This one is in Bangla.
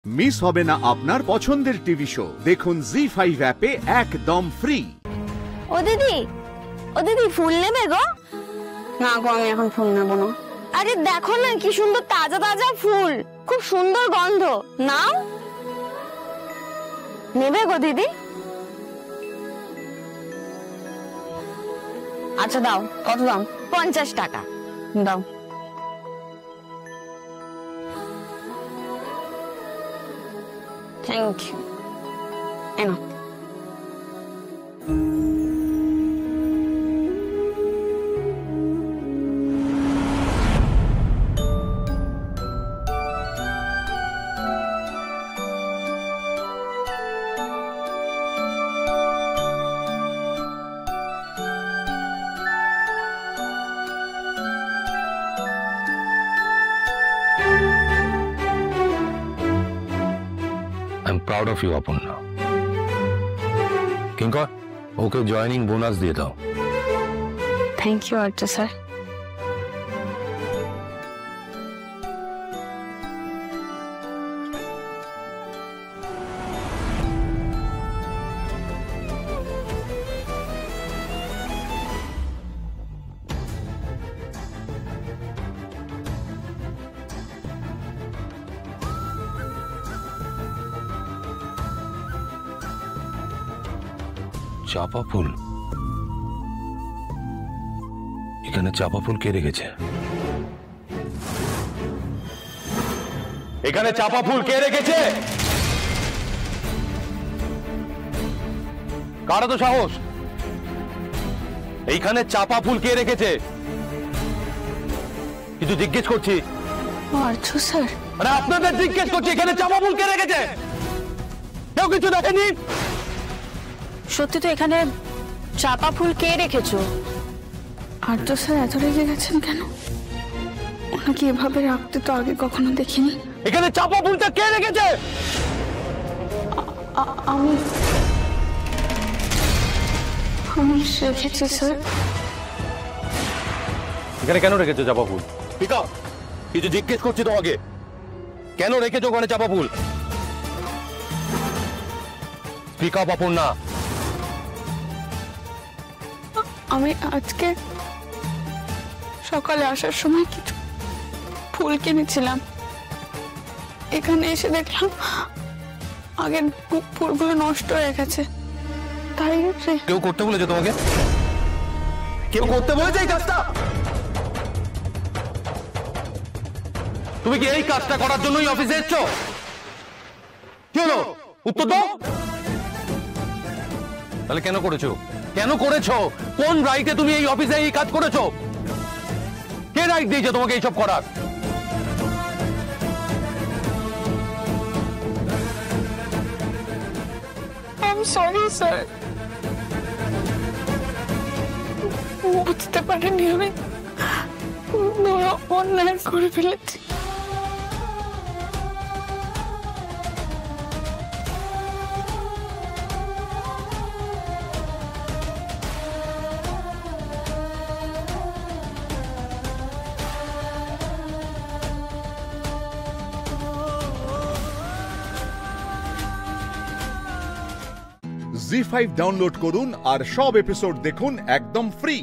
মিস হবে না আপনার পছন্দের টিভি শো। দেখুন জি5 অ্যাপে একদম ফ্রি। ও দিদি ফুল নেবে গো? না গো, আমি এখন ফুল নেবো না। আরে দেখো না কি সুন্দর তাজা তাজা ফুল, খুব সুন্দর গন্ধ। নাও, নেবে গো দিদি? আচ্ছা দাও, কত দাম? 50 টাকা দাও। Thank you. এনো। I'm proud of you, Apunna. Kinkar, ওকে জয়েনিং বোনাস দিয়ে দাও। Thank you Arya sir. চাপা ফুল? এখানে চাপা ফুল কে রেখেছে? এখানে চাপা ফুল কে রেখেছে? কার তো সাহস? এইখানে চাপা ফুল কে রেখেছে? কিছু জিজ্ঞেস করছি। আর্য স্যার। আরে আপনাদের জিজ্ঞেস করছি, এখানে চাপা ফুল কে রেখেছে? কেউ কিছু দেখেনি? সত্যি তো এখানে চাপা ফুল কে রেখেছো? আর্য স্যার এত রেগে গেছেন কেন? ওনাকে এভাবে রাখতে তো আগে কখনো দেখিনি। এখানে চাপা ফুলটা কে রেখেছে? আমি রেখেছি স্যার। এখানে কেন রেখেছো চাপা ফুল? ঠিক আছে, কিছু জিজ্ঞেস করছি তোমাকে, কেন রেখেছো ওখানে চাপা ফুল? Speak up Aparna. আমি আজকে সকালে আসার সময় কিছু ফুল কিনেছিলাম, এখানে এসে দেখলাম আগের ফুলগুলো নষ্ট হয়ে গেছে। তাই কেউ করতে বলেছে তোমাকে? কেউ করতে বলেছে এই কাজটা? তুমি কি এই কাজটা করার জন্যই অফিসে এসছো? কি হলো, উত্তর দাও। তাহলে কেন করেছো? কেন করেছো? কোন রাইটে তুমি এই অফিসে এই কাজ করেছো? কে রাইট দিয়েছে তোমাকে এইসব করার? I'm sorry স্যার, বুঝতে পারিনি আমি বড় অন্যায় করে ফেলেছি। জি5 ডাউনলোড করুন আর সব এপিসোড দেখুন একদম ফ্রি।